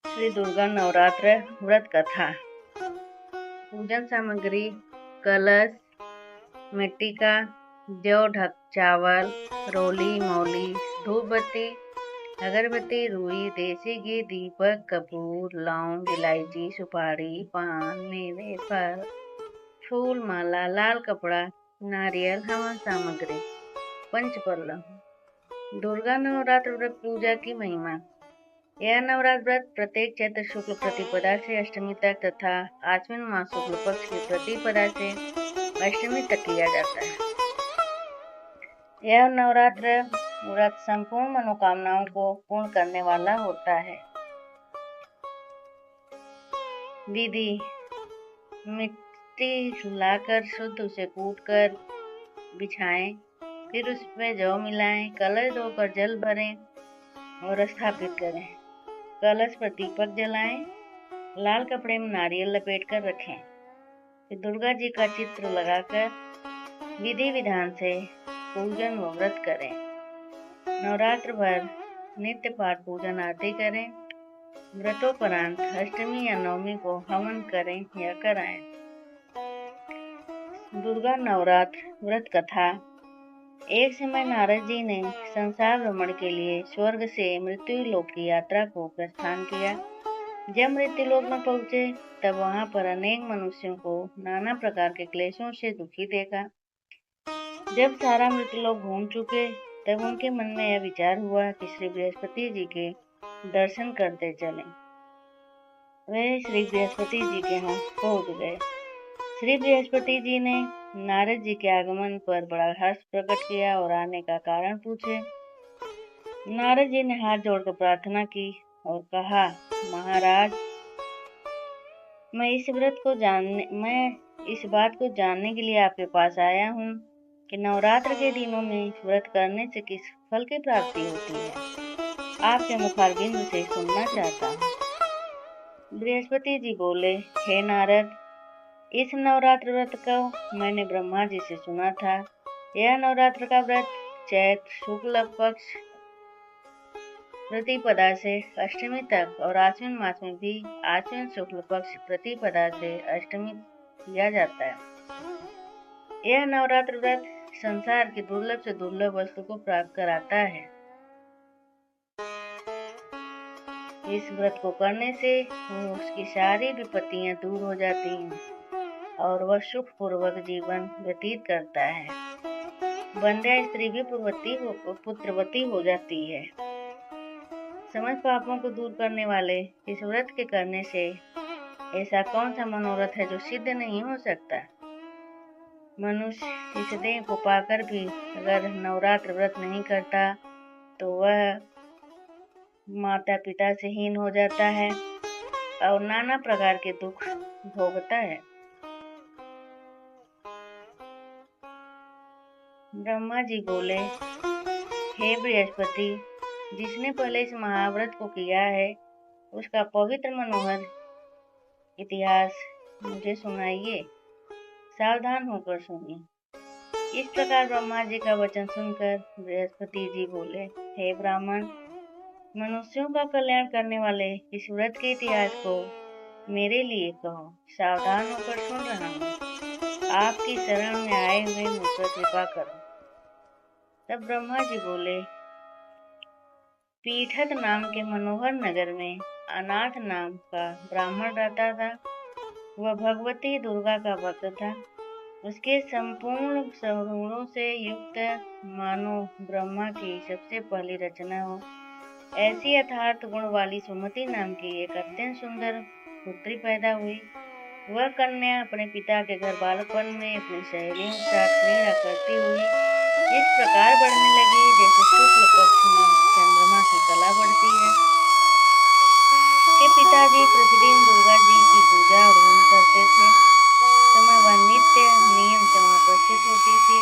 श्री दुर्गा नवरात्र व्रत कथा। पूजन सामग्री: कलश, मिट्टी का, जौ ढक चावल, रोली मौली, धूप बत्ती, अगरबत्ती, रुई, देसी घी, दीपक, कपूर, लौंग, इलायची, सुपारी, पान, मेवे, फल, फूल, माला, लाल कपड़ा, नारियल, हवन सामग्री। पंचपल्लव। दुर्गा नवरात्र व्रत पूजा की महिमा। यह नवरात्र व्रत प्रत्येक चैत्र शुक्ल प्रतिपदा से अष्टमी तक तथा आश्विन मास शुक्ल पक्ष की प्रतिपदा से अष्टमी तक किया जाता है। यह नवरात्र व्रत संपूर्ण मनोकामनाओं को पूर्ण करने वाला होता है। विधि: मिट्टी लाकर शुद्ध उसे कूटकर बिछाएं, फिर उसमें जौ मिलाएं, कलश धोकर जल भरें और स्थापित करें। कलश पर दीपक जलाएं, लाल कपड़े में नारियल लपेटकर रखें, फिर दुर्गा जी का चित्र लगाकर विधि विधान से पूजन व व्रत करें। नवरात्र भर नित्य पाठ पूजन आरती करें। व्रतोपरांत अष्टमी या नवमी को हवन करें या कराएं। दुर्गा नवरात्र व्रत कथा। एक समय नारद जी ने संसार भ्रमण के लिए स्वर्ग से मृत्यु लोक की यात्रा को प्रस्थान किया। जब मृत्यु लोक में पहुंचे तब वहां पर अनेक मनुष्यों को नाना प्रकार के क्लेशों से दुखी देखा। जब सारा मृत्यु लोक घूम चुके तब उनके मन में यह विचार हुआ कि श्री बृहस्पति जी के दर्शन करते चलें। वे श्री बृहस्पति जी के यहाँ पहुंच गए। श्री बृहस्पति जी ने नारद जी के आगमन पर बड़ा हर्ष प्रकट किया और आने का कारण पूछे। नारद जी ने हाथ जोड़कर प्रार्थना की और कहा, महाराज, मैं इस बात को जानने के लिए आपके पास आया हूँ कि नवरात्र के दिनों में व्रत करने से किस फल की प्राप्ति होती है। आपके मुखारबिंद से सुनना चाहता हूँ। बृहस्पति जी बोले, हे नारद, इस नवरात्र व्रत को मैंने ब्रह्मा जी से सुना था। यह नवरात्र का व्रत चैत्र शुक्ल पक्ष प्रतिपदा से अष्टमी तक और आश्विन मास में भी आश्विन शुक्ल पक्ष प्रतिपदा से अष्टमी किया जाता है। यह नवरात्र व्रत संसार की दुर्लभ से दुर्लभ वस्तु को प्राप्त कराता है। इस व्रत को करने से उसकी सारी विपत्तियां दूर हो जाती हैं और वह सुख पूर्वक जीवन व्यतीत करता है। बंध्या स्त्री भी पुत्रवती हो जाती है। समस्त पापों को दूर करने वाले इस व्रत के करने से ऐसा कौन सा मनोरथ है जो सिद्ध नहीं हो सकता। मनुष्य इस देह को पाकर भी अगर नवरात्र व्रत नहीं करता तो वह माता पिता से हीन हो जाता है और नाना प्रकार के दुख भोगता है। ब्रह्मा जी बोले, हे बृहस्पति, जिसने पहले इस महाव्रत को किया है उसका पवित्र मनोहर इतिहास मुझे सुनाइए। सावधान होकर सुनिए। इस प्रकार ब्रह्मा जी का वचन सुनकर बृहस्पति जी बोले, हे ब्राह्मण, मनुष्यों का कल्याण करने वाले इस व्रत के इतिहास को मेरे लिए कहो। सावधान होकर सुन रहा हूँ। आपकी शरण में आए हुए मुझ पर कृपा करो। तब ब्रह्मा जी बोले, पीठत नाम के मनोहर नगर में अनाथ नाम का ब्राह्मण रहता था। वह भगवती दुर्गा का भक्त था। उसके संपूर्ण सगुणों से युक्त मानो ब्रह्मा की सबसे पहली रचना हो ऐसी यथार्थ गुण वाली सुमति नाम की एक अत्यंत सुंदर पुत्री पैदा हुई। वह कन्या अपने पिता के घर बालपन में अपनी सहेलियों के साथ क्रीड़ा करती हुई इस प्रकार बढ़ने लगी जैसे शुक्ल पक्ष में चंद्रमा की कला बढ़ती है। उसके पिताजी प्रतिदिन दुर्गा जी की पूजा और होम करते थे। समय वह नित्य नियम से वहाँ उपस्थित होती थी।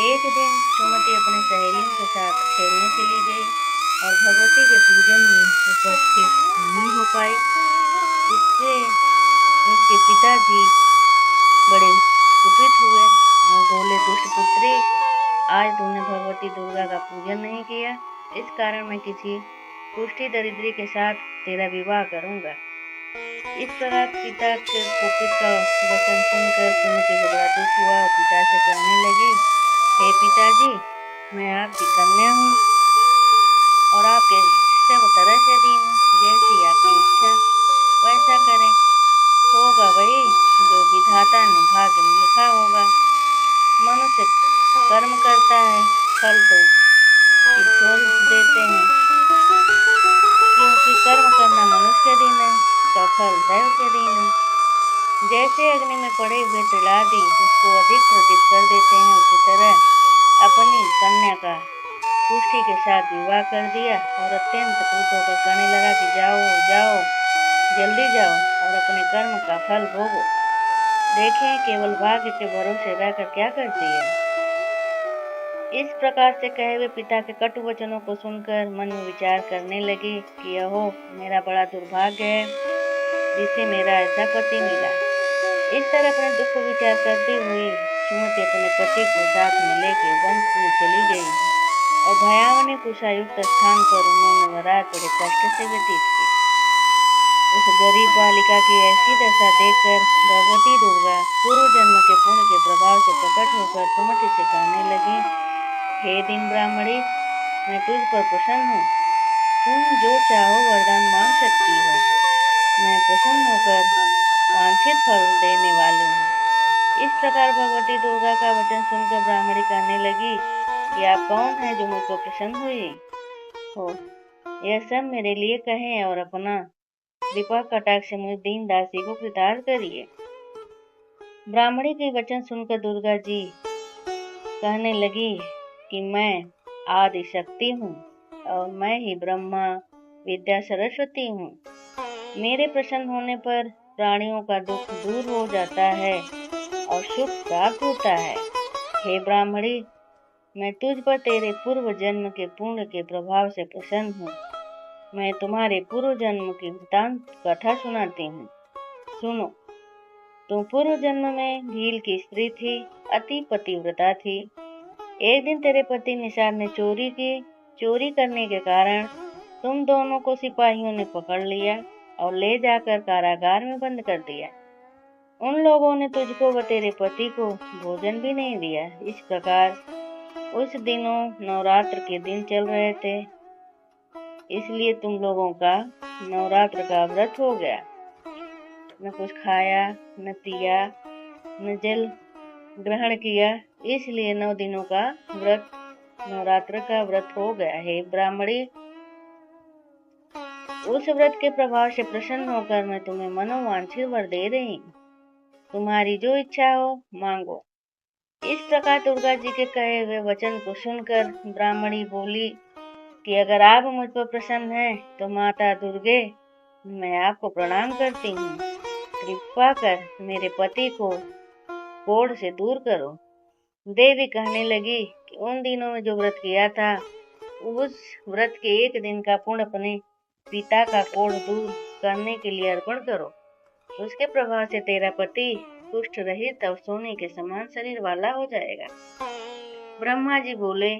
एक दिन सुमति अपने सहेलियों के साथ खेलने चली गई और भगवती के पूजन में उपस्थित नहीं हो पाई। इससे उसके पिताजी बड़े कुपित हुए और बोले, दुष्ट पुत्री, आज तूने भगवती दुर्गा का पूजन नहीं किया, इस कारण मैं किसी कुष्ठी दरिद्री के साथ तेरा विवाह करूंगा। इस प्रकार पिता के कुपित का वचन सुनकर सुमति को बड़ा दुख हुआ और पिता से कहने लगी, हे पिताजी, मैं आपकी कन्या हूँ और आपके सब तरह से दीन हूँ। जैसी आपकी इच्छा वैसा करें, होगा वही जो विधाता ने भाग्य में लिखा होगा। मनुष्य कर्म करता है, फल तो ईश्वर देते हैं, क्योंकि कर्म करना मनुष्य के दिन है, का फल दैव के दिन है। जैसे अग्नि में पड़े हुए तिलादि उसको अधिक प्रदीप कर देते हैं, उसी तरह अपनी कन्या का कुष्ठी के साथ विवाह कर दिया और अत्यंत क्रुद्ध होकर कहने लगा कि जाओ जाओ, जल्दी जाओ और अपने कर्म का फल भोगो। देखें केवल भाग्य के भरोसे रहकर क्या करती है। इस प्रकार से कहे हुए पिता के कटु वचनों को सुनकर मन में विचार करने लगी कि अहो, मेरा बड़ा दुर्भाग्य है जिसे मेरा ऐसा पति मिला। इस तरह अपने दुख को विचार करती हुई सुमति अपने पति को साथ में लेकर वन में चली गई और भयावनी कुशायुक्त स्थान पर उन्होंने वह रात बड़े कष्ट से व्यतीत की। उस गरीब बालिका की ऐसी दशा देखकर भगवती दुर्गा पूर्व जन्म के पुण्य के प्रभाव से प्रकट होकर सुमति से कहने लगी, हे दीन ब्राह्मणी, मैं तुझ पर प्रसन्न हूँ। तुम जो चाहो वरदान मांग सकती हो। मैं प्रसन्न होकर वांछित फल देने वाली हूँ। इस प्रकार भगवती दुर्गा का वचन सुनकर ब्राह्मणी कहने लगी कि आप कौन है जो मुझको प्रसन्न हुई हो। यह सब मेरे लिए कहें और अपना कृपा कटाक्ष से मुझ दीन दासी को कृतार्थ करिए। ब्राह्मणी के वचन सुनकर दुर्गा जी कहने लगी कि मैं आदि शक्ति हूँ और मैं ही ब्रह्मा विद्या सरस्वती हूँ। मेरे प्रसन्न होने पर प्राणियों का दुख दूर हो जाता है और सुख प्राप्त होता है। हे ब्राह्मणी, मैं तुझ पर तेरे पूर्व जन्म के पुण्य के प्रभाव से प्रसन्न हूँ। मैं तुम्हारे पूर्व जन्म की वृतांत कथा सुनाती हूँ। सुनो। तुम पूर्व जन्म में भील की स्त्री थी, अति पतिव्रता थी। एक दिन तेरे पति निषाद ने चोरी की। चोरी करने के कारण तुम दोनों को सिपाहियों ने पकड़ लिया और ले जाकर कारागार में बंद कर दिया। उन लोगों ने तुझको व तेरे पति को भोजन भी नहीं दिया। इस प्रकार उस दिनों नवरात्र के दिन चल रहे थे, इसलिए तुम लोगों का नवरात्र का व्रत हो गया। न कुछ खाया, न पिया, न जल ग्रहण किया, इसलिए 9 दिनों का व्रत नवरात्र का व्रत हो गया। हे ब्राह्मणी, उस व्रत के प्रभाव से प्रसन्न होकर मैं तुम्हें मनोवांछित वर दे रही हूँ। तुम्हारी जो इच्छा हो मांगो। इस प्रकार दुर्गा जी के कहे हुए वचन को सुनकर ब्राह्मणी बोली कि अगर आप मुझ पर प्रसन्न हैं तो माता दुर्गे, मैं आपको प्रणाम करती हूँ। कृपा कर मेरे पति को कोढ़ से दूर करो। देवी कहने लगी कि उन दिनों में जो व्रत किया था, उस व्रत के एक दिन का पुण्य अपने पिता का कोढ़ दूर करने के लिए अर्पण करो। उसके प्रभाव से तेरा पति कुष्ठ रहित और सोने के समान शरीर वाला हो जाएगा। ब्रह्मा जी बोले।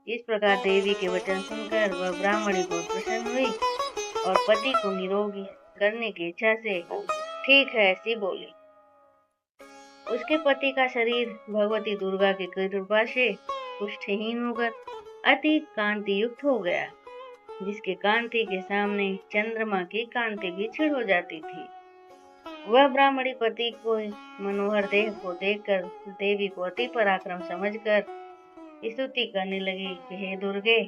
इस प्रकार देवी के वचन सुनकर वह ब्राह्मणी बहुत प्रसन्न हुई और पति को निरोगी करने की इच्छा से ठीक है ऐसी बोली। उसके पति का शरीर भगवती दुर्गा की कृपा से कुष्ठहीन होकर अति कांति युक्त हो गया, जिसके कांति के सामने चंद्रमा की कांति भी छिड़ हो जाती थी। वह ब्राह्मणी पति को मनोहर देह को देखकर देवी को अति पराक्रम समझकर स्तुति करने लगी कि हे दुर्गे,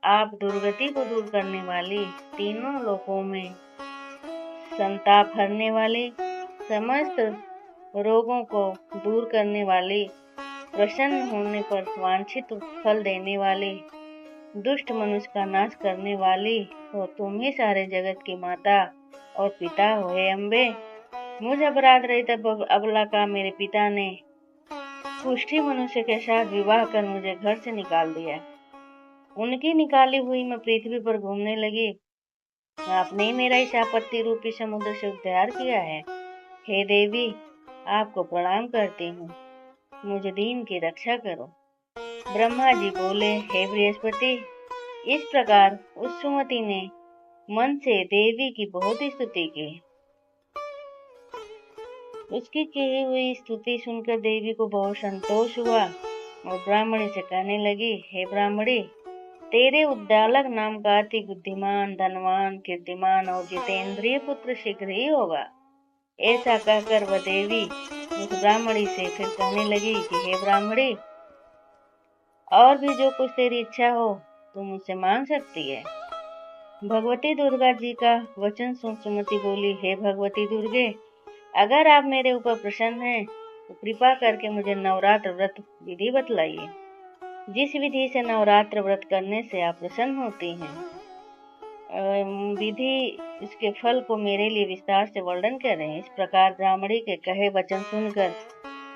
आप दुर्गति को दूर करने वाली, तीनों लोकों में संताप हरने वाली, समस्त रोगों को दूर करने वाली, प्रसन्न होने पर वांछित फल देने वाली, दुष्ट मनुष्य का नाश करने वाली हो। तुम ही सारे जगत की माता और पिता हो। हे अम्बे, मुझ अपराध रहित अबला का मेरे पिता ने कुष्ठी मनुष्य के साथ विवाह कर मुझे घर से निकाल दिया। उनकी निकाली हुई मैं पृथ्वी पर घूमने लगी। आपने ही मेरा इस आपत्ति रूपी समुद्र से उद्धार किया है। हे देवी, आपको प्रणाम करती हूँ। मुझ दीन की रक्षा करो। ब्रह्मा जी बोले, हे बृहस्पति, इस प्रकार उस सुमति ने मन से देवी की बहुत स्तुति की। उसकी की हुई स्तुति सुनकर देवी को बहुत संतोष हुआ और ब्राह्मणी से कहने लगी, हे ब्राह्मणी, तेरे उद्दालक नाम का अति बुद्धिमान, धनवान, कीर्तिमान और जितेंद्रिय पुत्र शीघ्र ही होगा। ऐसा कहकर वह देवी उस ब्राह्मणी से फिर कहने लगी कि हे ब्राह्मणी, और भी जो कुछ तेरी इच्छा हो तुम मुझसे मांग सकती है। भगवती दुर्गा जी का वचन सुन सुमति बोली, हे भगवती दुर्गे, अगर आप मेरे ऊपर प्रसन्न हैं तो कृपा करके मुझे नवरात्र व्रत विधि बतलाइए, जिस विधि से नवरात्र व्रत करने से आप प्रसन्न होती हैं। विधि, इसके फल को मेरे लिए विस्तार से वर्णन करें। इस प्रकार ब्राह्मणी के कहे वचन सुनकर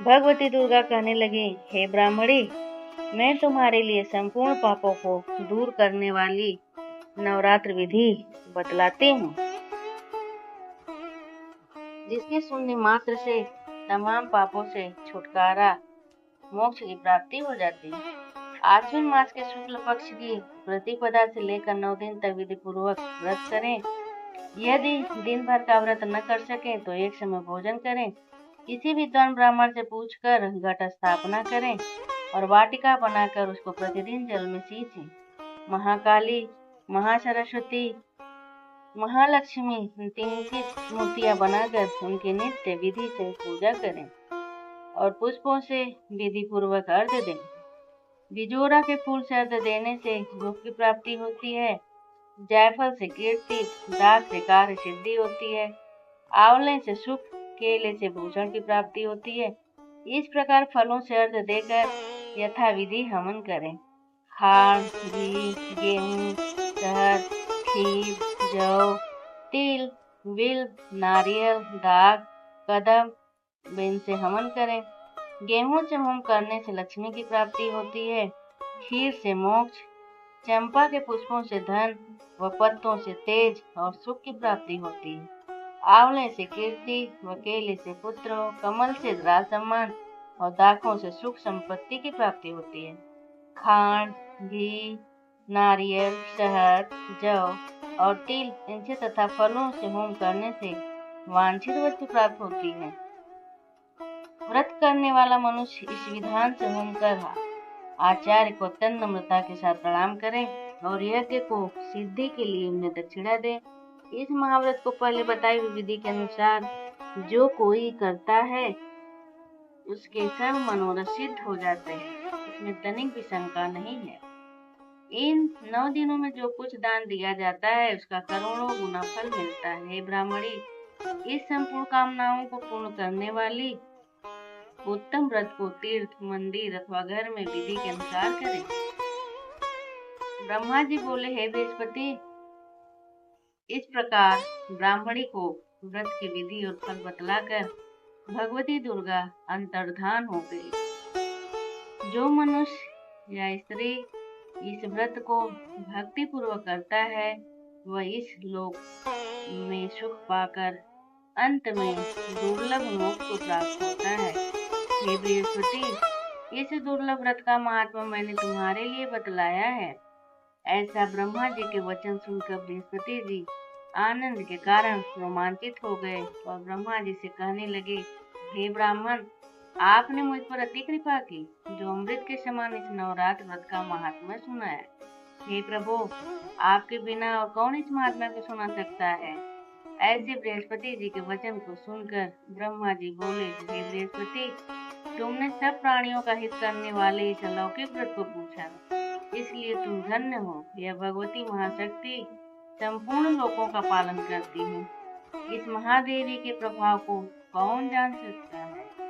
भगवती दुर्गा कहने लगी, हे ब्राह्मणी, मैं तुम्हारे लिए संपूर्ण पापों को दूर करने वाली नवरात्र विधि बतलाती हूँ, जिसके सुनने मात्र से तमाम पापों से छुटकारा, मोक्ष की प्राप्ति हो जाती है। आश्विन मास के शुक्ल पक्ष की प्रतिपदा से लेकर 9 दिन तक विधि पूर्वक व्रत करें। यदि दिन भर का व्रत न कर सके तो एक समय भोजन करें। किसी विद्वान ब्राह्मण से पूछकर घट स्थापना करें और वाटिका बनाकर उसको प्रतिदिन जल में सींचें। महाकाली, महासरस्वती, महालक्ष्मी 3 की मूर्तियां बनाकर उनकी नित्य विधि से पूजा करें और पुष्पों से विधि पूर्वक अर्घ्य दें। बिजोरा के फूल से अर्घ्य देने से भोग की प्राप्ति होती है। जायफल से कीर्ति, दाग से कार्य सिद्धि होती है। आंवले से सुख, केले से भूषण की प्राप्ति होती है। इस प्रकार फलों से अर्घ्य देकर यथा विधि हवन करें। खांड, घी, गेहूं, शहद, खीर, जौ, तिल, बिल्व, नारियल, दाग, कदम, बेन से हवन करें। गेहूं से होम करने से लक्ष्मी की प्राप्ति होती है। खीर से मोक्ष, चंपा के पुष्पों से धन व पत्तों से तेज और सुख की प्राप्ति होती है। आंवले से कीर्ति व केले से पुत्र, कमल से राज सम्मान और दाखों से सुख संपत्ति की प्राप्ति होती है। खांड, घी, नारियल, शहद, जौ और तिल इनसे तथा फलों से होम करने से वांछित वस्तु प्राप्त होती है। व्रत करने वाला मनुष्य इस विधान से होम कर आचार्य को अत्यंत नम्रता के साथ प्रणाम करें और यज्ञ को सिद्धि के लिए उन्हें दक्षिणा दें। इस महाव्रत को पहले बताई हुई विधि के अनुसार जो कोई करता है उसके सब मनोरथ सिद्ध हो जाते हैं, इसमें तनिक भी शंका नहीं है। इन 9 दिनों में जो कुछ दान दिया जाता है उसका करोड़ों गुना फल मिलता है। हे ब्राह्मणी, इस संपूर्ण कामनाओं को पूर्ण करने वाली उत्तम व्रत को तीर्थ, मंदिर अथवा घर में विधि के अनुसार करें। ब्रह्मा जी बोले, हे बृहस्पति, इस प्रकार ब्राह्मणी को व्रत की विधि और फल बतलाकर भगवती दुर्गा अंतर्धान हो गई। जो मनुष्य या स्त्री इस व्रत को भक्ति पूर्वक करता है वह इस लोक में सुख पाकर अंत में दुर्लभ मोक्ष को प्राप्त होता है। हे बृहस्पति, इस दुर्लभ व्रत का महात्मा मैंने तुम्हारे लिए बतलाया है। ऐसा ब्रह्मा जी के वचन सुनकर बृहस्पति जी आनंद के कारण रोमांचित हो गए और ब्रह्मा जी से कहने लगे, हे ब्राह्मण, आपने मुझ पर अति कृपा की जो अमृत के समान इस नवरात्र व्रत का महात्मा सुनाया। हे प्रभु, आपके बिना और कौन इस महात्मा को सुना सकता है। ऐसे बृहस्पति जी के वचन को सुनकर ब्रह्मा जी बोले, हे बृहस्पति, तुमने सब प्राणियों का हित करने वाले इस अलौकिक व्रत को पूछा, इसलिए तुम धन्य हो। यह भगवती महाशक्ति संपूर्ण लोकों का पालन करती है। इस महादेवी के प्रभाव को कौन जान सकता है।